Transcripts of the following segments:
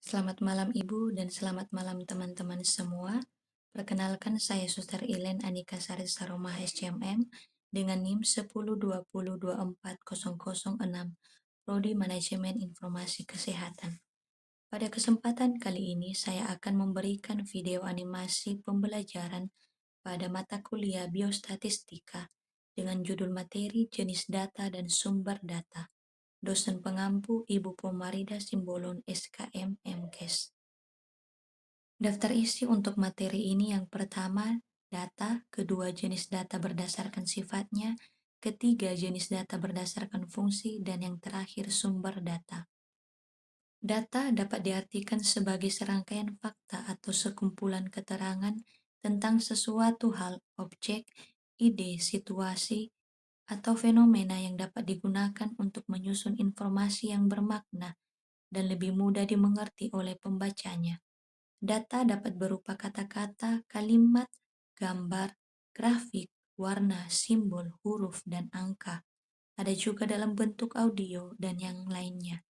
Selamat malam Ibu dan selamat malam teman-teman semua. Perkenalkan saya Suster Ilen Anika Sari Saromah SCMM dengan NIM 1020240006 Prodi Manajemen Informasi Kesehatan. Pada kesempatan kali ini saya akan memberikan video animasi pembelajaran pada mata kuliah Biostatistika dengan judul materi jenis data dan sumber data. Dosen pengampu Ibu Pomarida Simbolon SKM MKes. Daftar isi untuk materi ini yang pertama, data, kedua jenis data berdasarkan sifatnya, ketiga jenis data berdasarkan fungsi, dan yang terakhir sumber data. Data dapat diartikan sebagai serangkaian fakta atau sekumpulan keterangan tentang sesuatu hal, objek, ide, situasi, atau fenomena yang dapat digunakan untuk menyusun informasi yang bermakna dan lebih mudah dimengerti oleh pembacanya. Data dapat berupa kata-kata, kalimat, gambar, grafik, warna, simbol, huruf, dan angka. Ada juga dalam bentuk audio dan yang lainnya.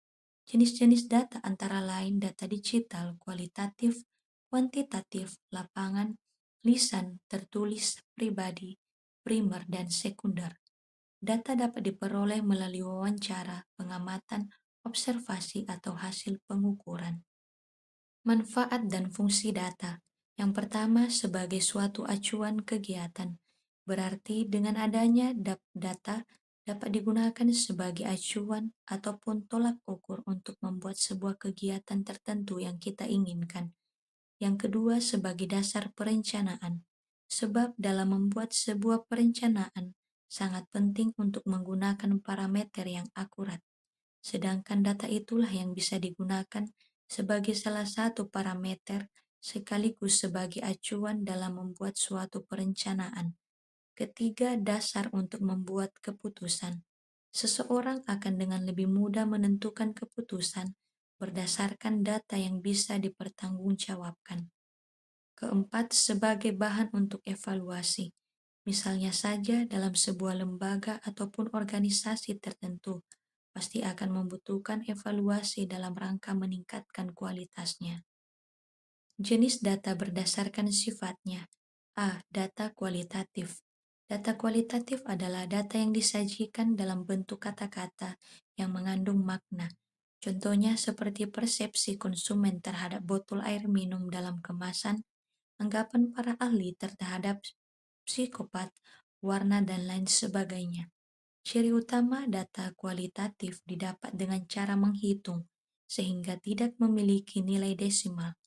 Jenis-jenis data antara lain data digital, kualitatif, kuantitatif, lapangan, lisan, tertulis, pribadi, primer, dan sekunder. Data dapat diperoleh melalui wawancara, pengamatan, observasi, atau hasil pengukuran. Manfaat dan fungsi data. Yang pertama, sebagai suatu acuan kegiatan. Berarti dengan adanya data dapat digunakan sebagai acuan ataupun tolak ukur untuk membuat sebuah kegiatan tertentu yang kita inginkan. Yang kedua, sebagai dasar perencanaan. Sebab dalam membuat sebuah perencanaan sangat penting untuk menggunakan parameter yang akurat. Sedangkan data itulah yang bisa digunakan sebagai salah satu parameter sekaligus sebagai acuan dalam membuat suatu perencanaan. Ketiga, dasar untuk membuat keputusan. Seseorang akan dengan lebih mudah menentukan keputusan berdasarkan data yang bisa dipertanggungjawabkan. Keempat, sebagai bahan untuk evaluasi. Misalnya saja dalam sebuah lembaga ataupun organisasi tertentu, pasti akan membutuhkan evaluasi dalam rangka meningkatkan kualitasnya. Jenis data berdasarkan sifatnya. A. Data kualitatif. Data kualitatif adalah data yang disajikan dalam bentuk kata-kata yang mengandung makna. Contohnya seperti persepsi konsumen terhadap botol air minum dalam kemasan, anggapan para ahli terhadap psikopat, warna, dan lain sebagainya. Ciri utama data kualitatif didapat dengan cara menghitung, sehingga tidak memiliki nilai desimal.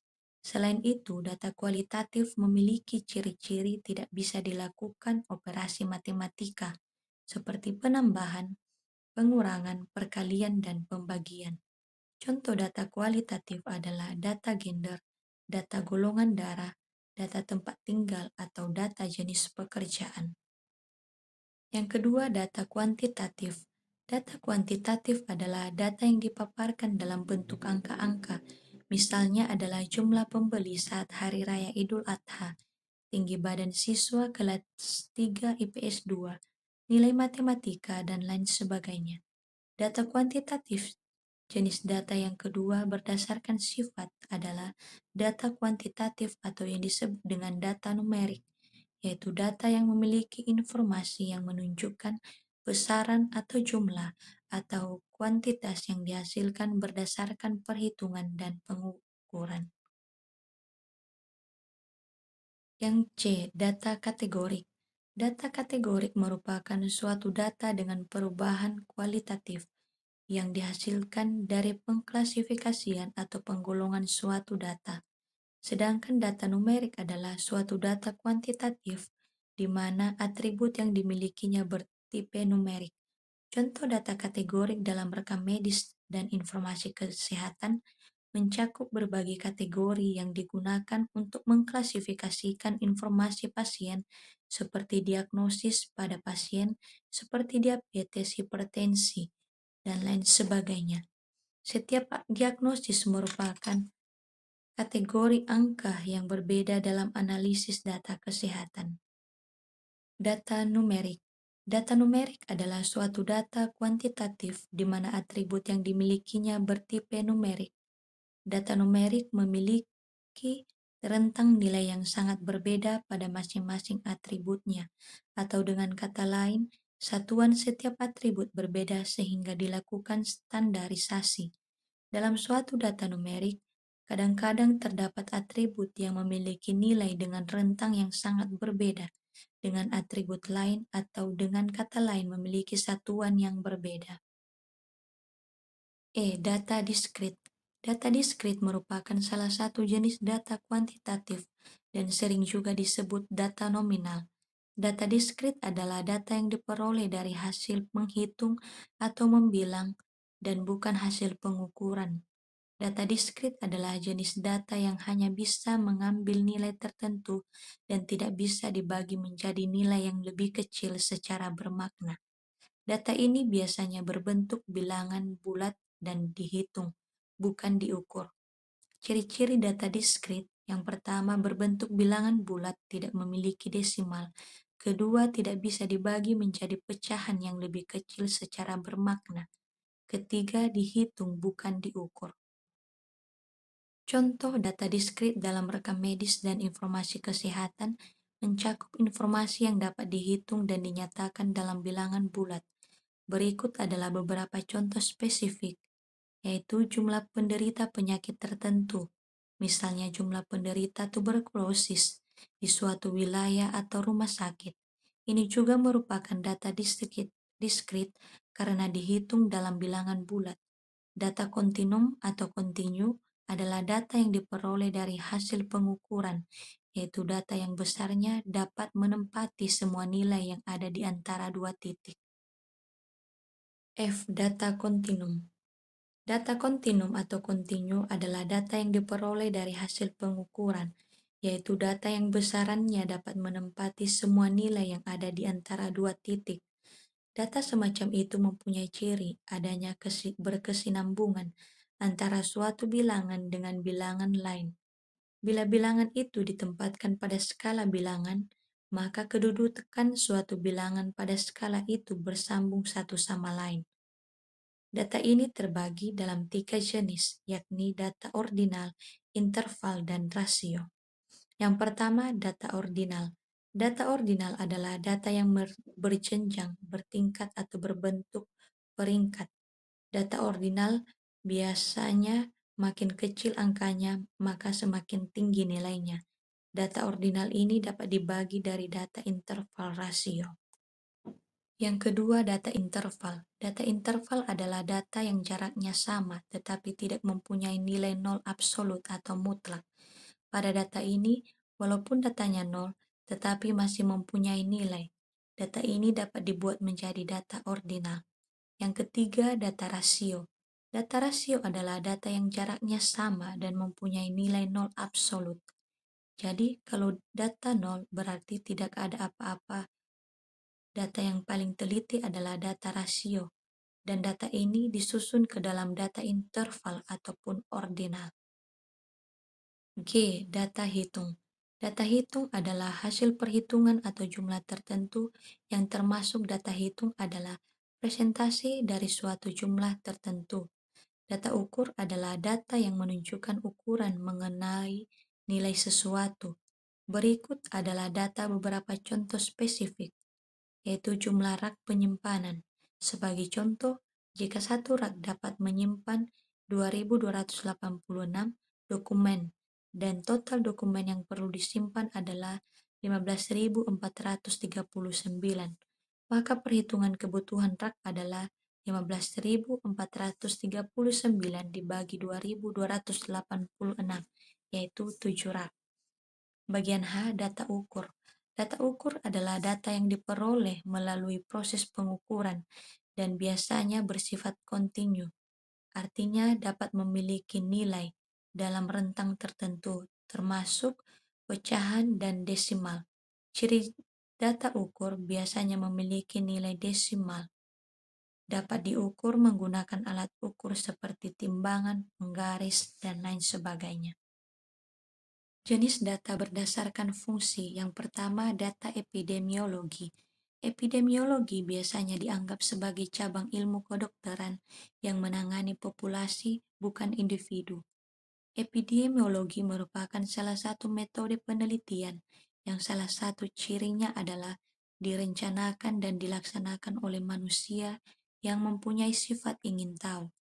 Selain itu, data kualitatif memiliki ciri-ciri tidak bisa dilakukan operasi matematika, seperti penambahan, pengurangan, perkalian, dan pembagian. Contoh data kualitatif adalah data gender, data golongan darah, data tempat tinggal, atau data jenis pekerjaan. Yang kedua, data kuantitatif. Data kuantitatif adalah data yang dipaparkan dalam bentuk angka-angka. Misalnya adalah jumlah pembeli saat Hari Raya Idul Adha, tinggi badan siswa kelas 3 IPS 2, nilai matematika, dan lain sebagainya. Data kuantitatif jenis data yang kedua berdasarkan sifat adalah data kuantitatif atau yang disebut dengan data numerik, yaitu data yang memiliki informasi yang menunjukkan besaran atau jumlah atau kuantitas yang dihasilkan berdasarkan perhitungan dan pengukuran. Yang C. Data kategorik. Data kategorik merupakan suatu data dengan perubahan kualitatif yang dihasilkan dari pengklasifikasian atau penggolongan suatu data. Sedangkan data numerik adalah suatu data kuantitatif di mana atribut yang dimilikinya bertipe numerik. Contoh data kategorik dalam rekam medis dan informasi kesehatan mencakup berbagai kategori yang digunakan untuk mengklasifikasikan informasi pasien seperti diagnosis pada pasien seperti diabetes, hipertensi, dan lain sebagainya. Setiap diagnosis merupakan kategori angka yang berbeda dalam analisis data kesehatan. Data numerik. Data numerik adalah suatu data kuantitatif di mana atribut yang dimilikinya bertipe numerik. Data numerik memiliki rentang nilai yang sangat berbeda pada masing-masing atributnya, atau dengan kata lain, satuan setiap atribut berbeda sehingga dilakukan standarisasi. Dalam suatu data numerik, kadang-kadang terdapat atribut yang memiliki nilai dengan rentang yang sangat berbeda dengan atribut lain atau dengan kata lain memiliki satuan yang berbeda. Data diskrit. Data diskrit merupakan salah satu jenis data kuantitatif dan sering juga disebut data nominal. Data diskrit adalah data yang diperoleh dari hasil menghitung atau membilang dan bukan hasil pengukuran. Data diskrit adalah jenis data yang hanya bisa mengambil nilai tertentu dan tidak bisa dibagi menjadi nilai yang lebih kecil secara bermakna. Data ini biasanya berbentuk bilangan bulat dan dihitung, bukan diukur. Ciri-ciri data diskrit: yang pertama, berbentuk bilangan bulat, tidak memiliki desimal. Kedua, tidak bisa dibagi menjadi pecahan yang lebih kecil secara bermakna. Ketiga, dihitung bukan diukur. Contoh data diskrit dalam rekam medis dan informasi kesehatan mencakup informasi yang dapat dihitung dan dinyatakan dalam bilangan bulat. Berikut adalah beberapa contoh spesifik, yaitu jumlah penderita penyakit tertentu, misalnya jumlah penderita tuberkulosis di suatu wilayah atau rumah sakit. Ini juga merupakan data diskrit karena dihitung dalam bilangan bulat. Data kontinum atau kontinu adalah data yang diperoleh dari hasil pengukuran, yaitu data yang besarnya dapat menempati semua nilai yang ada di antara dua titik. Data kontinum. Data kontinum atau kontinu adalah data yang diperoleh dari hasil pengukuran, yaitu data yang besarannya dapat menempati semua nilai yang ada di antara dua titik. Data semacam itu mempunyai ciri adanya berkesinambungan antara suatu bilangan dengan bilangan lain. Bila bilangan itu ditempatkan pada skala bilangan, maka kedudukan suatu bilangan pada skala itu bersambung satu sama lain. Data ini terbagi dalam 3 jenis, yakni data ordinal, interval, dan rasio. Yang pertama, data ordinal. Data ordinal adalah data yang berjenjang, bertingkat, atau berbentuk peringkat. Data ordinal biasanya makin kecil angkanya, maka semakin tinggi nilainya. Data ordinal ini dapat dibagi dari data interval rasio. Yang kedua, data interval. Data interval adalah data yang jaraknya sama tetapi tidak mempunyai nilai nol absolut atau mutlak. Pada data ini, walaupun datanya nol, tetapi masih mempunyai nilai. Data ini dapat dibuat menjadi data ordinal. Yang ketiga, data rasio. Data rasio adalah data yang jaraknya sama dan mempunyai nilai nol absolut. Jadi, kalau data nol berarti tidak ada apa-apa. Data yang paling teliti adalah data rasio, dan data ini disusun ke dalam data interval ataupun ordinal. Data hitung. Data hitung adalah hasil perhitungan atau jumlah tertentu yang termasuk data hitung adalah presentasi dari suatu jumlah tertentu. Data ukur adalah data yang menunjukkan ukuran mengenai nilai sesuatu. Berikut adalah data beberapa contoh spesifik, yaitu jumlah rak penyimpanan. Sebagai contoh, jika satu rak dapat menyimpan 2286 dokumen dan total dokumen yang perlu disimpan adalah 15.439, maka perhitungan kebutuhan rak adalah 15.439 dibagi 2.286, yaitu 7 rak. Bagian H, data ukur. Data ukur adalah data yang diperoleh melalui proses pengukuran dan biasanya bersifat kontinu. Artinya dapat memiliki nilai dalam rentang tertentu, termasuk pecahan dan desimal. Ciri data ukur biasanya memiliki nilai desimal. Dapat diukur menggunakan alat ukur seperti timbangan, penggaris, dan lain sebagainya. Jenis data berdasarkan fungsi. Yang pertama, data epidemiologi. Epidemiologi biasanya dianggap sebagai cabang ilmu kedokteran yang menangani populasi, bukan individu. Epidemiologi merupakan salah satu metode penelitian yang salah satu cirinya adalah direncanakan dan dilaksanakan oleh manusia yang mempunyai sifat ingin tahu.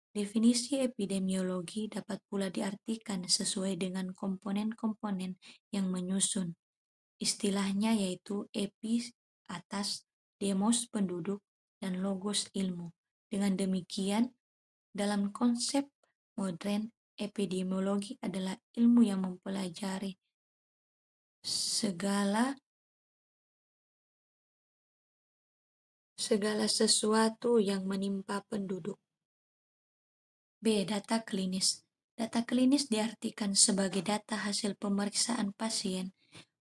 Definisi epidemiologi dapat pula diartikan sesuai dengan komponen-komponen yang menyusun. Istilahnya yaitu epi atas, demos penduduk, dan logos ilmu. Dengan demikian, dalam konsep modern, epidemiologi adalah ilmu yang mempelajari segala segala sesuatu yang menimpa penduduk. B. Data klinis. Data klinis diartikan sebagai data hasil pemeriksaan pasien,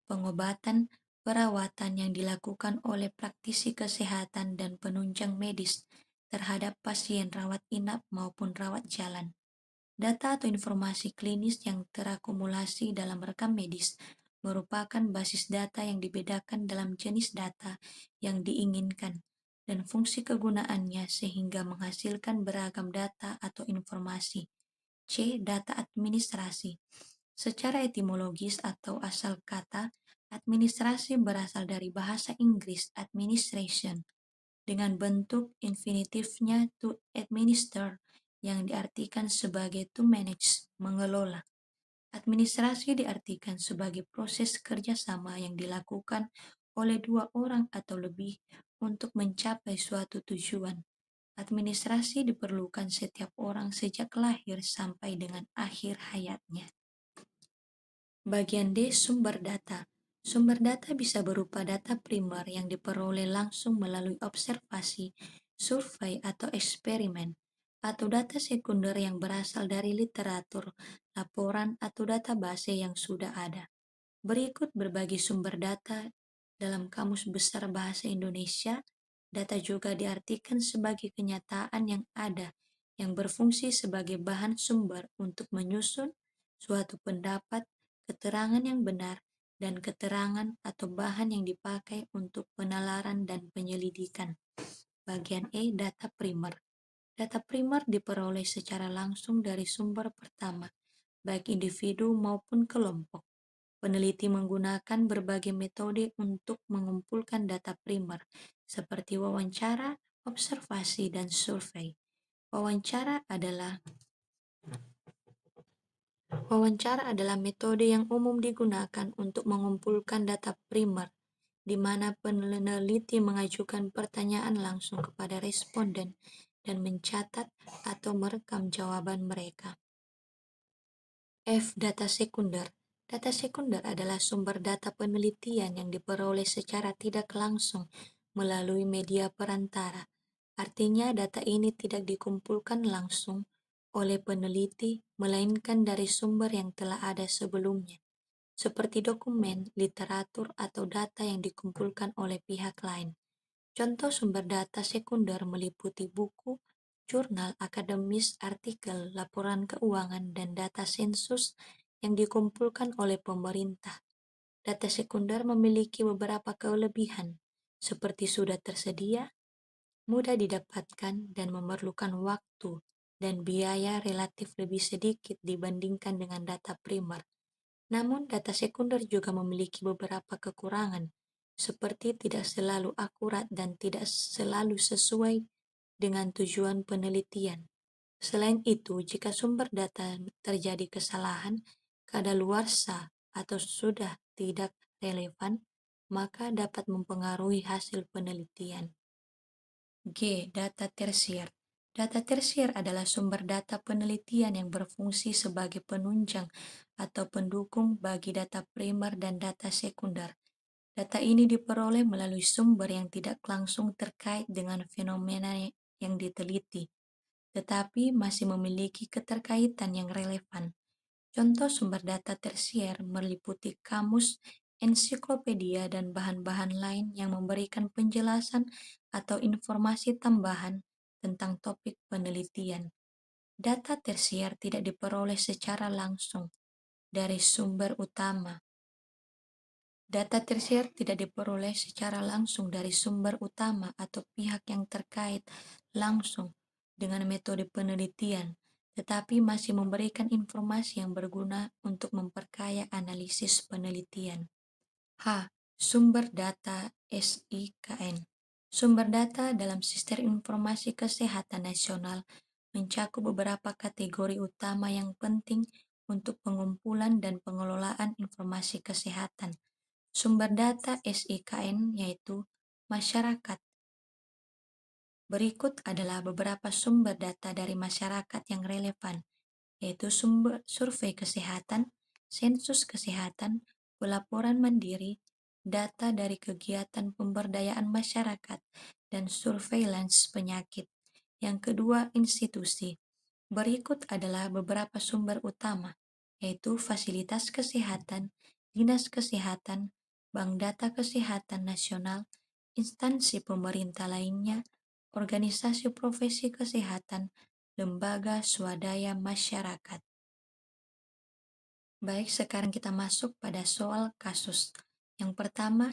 pengobatan, perawatan yang dilakukan oleh praktisi kesehatan dan penunjang medis terhadap pasien rawat inap maupun rawat jalan. Data atau informasi klinis yang terakumulasi dalam rekam medis merupakan basis data yang dibedakan dalam jenis data yang diinginkan dan fungsi kegunaannya sehingga menghasilkan beragam data atau informasi. C. Data administrasi. Secara etimologis atau asal kata, administrasi berasal dari bahasa Inggris administration dengan bentuk infinitifnya to administer yang diartikan sebagai to manage, mengelola. Administrasi diartikan sebagai proses kerjasama yang dilakukan oleh dua orang atau lebih untuk mencapai suatu tujuan. Administrasi diperlukan setiap orang sejak lahir sampai dengan akhir hayatnya. Bagian D. Sumber data. Sumber data bisa berupa data primer yang diperoleh langsung melalui observasi, survei, atau eksperimen, atau data sekunder yang berasal dari literatur, laporan, atau database yang sudah ada. Berikut berbagai sumber data dalam Kamus Besar Bahasa Indonesia. Data juga diartikan sebagai kenyataan yang ada, yang berfungsi sebagai bahan sumber untuk menyusun suatu pendapat, keterangan yang benar, dan keterangan atau bahan yang dipakai untuk penalaran dan penyelidikan. Bagian E. Data primer. Data primer diperoleh secara langsung dari sumber pertama, baik individu maupun kelompok. Peneliti menggunakan berbagai metode untuk mengumpulkan data primer, seperti wawancara, observasi, dan survei. Wawancara adalah metode yang umum digunakan untuk mengumpulkan data primer, di mana peneliti mengajukan pertanyaan langsung kepada responden dan mencatat atau merekam jawaban mereka. F. Data sekunder. Data sekunder adalah sumber data penelitian yang diperoleh secara tidak langsung melalui media perantara. Artinya data ini tidak dikumpulkan langsung oleh peneliti, melainkan dari sumber yang telah ada sebelumnya, seperti dokumen, literatur, atau data yang dikumpulkan oleh pihak lain. Contoh sumber data sekunder meliputi buku, jurnal akademis, artikel, laporan keuangan, dan data sensus yang dikumpulkan oleh pemerintah. Data sekunder memiliki beberapa kelebihan, seperti sudah tersedia, mudah didapatkan, dan memerlukan waktu dan biaya relatif lebih sedikit dibandingkan dengan data primer. Namun, data sekunder juga memiliki beberapa kekurangan, seperti tidak selalu akurat dan tidak selalu sesuai dengan tujuan penelitian. Selain itu, jika sumber data terjadi kesalahan, kadaluarsa, atau sudah tidak relevan, maka dapat mempengaruhi hasil penelitian. G. Data tersier. Data tersier adalah sumber data penelitian yang berfungsi sebagai penunjang atau pendukung bagi data primer dan data sekunder. Data ini diperoleh melalui sumber yang tidak langsung terkait dengan fenomena yang diteliti, tetapi masih memiliki keterkaitan yang relevan. Contoh sumber data tersier meliputi kamus, ensiklopedia, dan bahan-bahan lain yang memberikan penjelasan atau informasi tambahan tentang topik penelitian. Data tersier tidak diperoleh secara langsung dari sumber utama. Data tersier tidak diperoleh secara langsung dari sumber utama atau pihak yang terkait langsung dengan metode penelitian, tetapi masih memberikan informasi yang berguna untuk memperkaya analisis penelitian. H. Sumber data SIKN. Sumber data dalam Sistem Informasi Kesehatan Nasional mencakup beberapa kategori utama yang penting untuk pengumpulan dan pengelolaan informasi kesehatan. Sumber data SIKN yaitu masyarakat. Berikut adalah beberapa sumber data dari masyarakat yang relevan, yaitu sumber survei kesehatan, sensus kesehatan, pelaporan mandiri, data dari kegiatan pemberdayaan masyarakat, dan surveillance penyakit. Yang kedua, institusi. Berikut adalah beberapa sumber utama, yaitu fasilitas kesehatan, dinas kesehatan, bank data kesehatan nasional, instansi pemerintah lainnya, organisasi profesi kesehatan, lembaga swadaya masyarakat. Baik, sekarang kita masuk pada soal kasus. Yang pertama,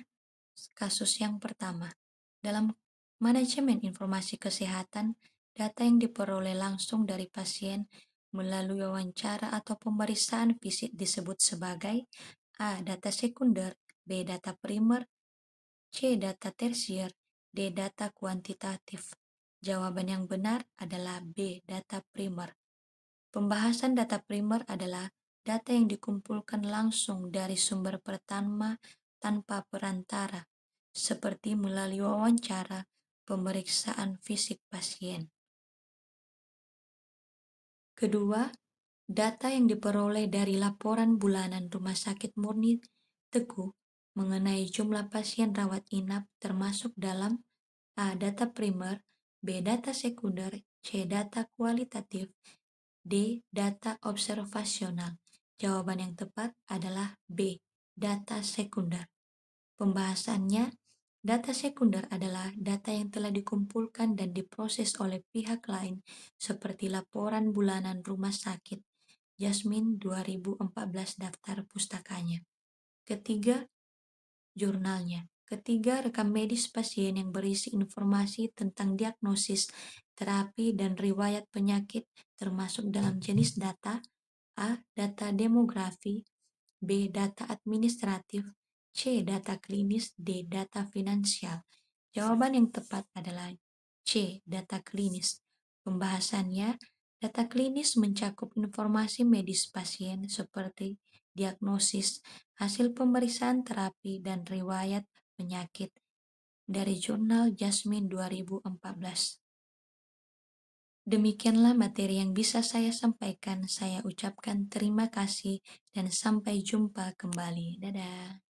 kasus yang pertama. Dalam manajemen informasi kesehatan, data yang diperoleh langsung dari pasien melalui wawancara atau pemeriksaan fisik disebut sebagai A. Data sekunder, B. Data primer, C. Data tersier, D. Data kuantitatif. Jawaban yang benar adalah B. Data primer. Pembahasan data primer adalah data yang dikumpulkan langsung dari sumber pertama tanpa perantara, seperti melalui wawancara, pemeriksaan fisik pasien. Kedua, data yang diperoleh dari laporan bulanan Rumah Sakit Murni Teguh mengenai jumlah pasien rawat inap termasuk dalam A. Data primer, B. Data sekunder, C. Data kualitatif, D. Data observasional. Jawaban yang tepat adalah B. Data sekunder. Pembahasannya, data sekunder adalah data yang telah dikumpulkan dan diproses oleh pihak lain seperti laporan bulanan rumah sakit. Jasmine 2014 daftar pustakanya. Ketiga, jurnalnya. Ketiga, rekam medis pasien yang berisi informasi tentang diagnosis, terapi, dan riwayat penyakit termasuk dalam jenis data A. Data demografi, B. Data administratif, C. Data klinis, D. Data finansial. Jawaban yang tepat adalah C. Data klinis. Pembahasannya, data klinis mencakup informasi medis pasien seperti diagnosis, hasil pemeriksaan terapi, dan riwayat penyakit. Dari jurnal Jasmine 2014. Demikianlah materi yang bisa saya sampaikan. Saya ucapkan terima kasih dan sampai jumpa kembali. Dadah.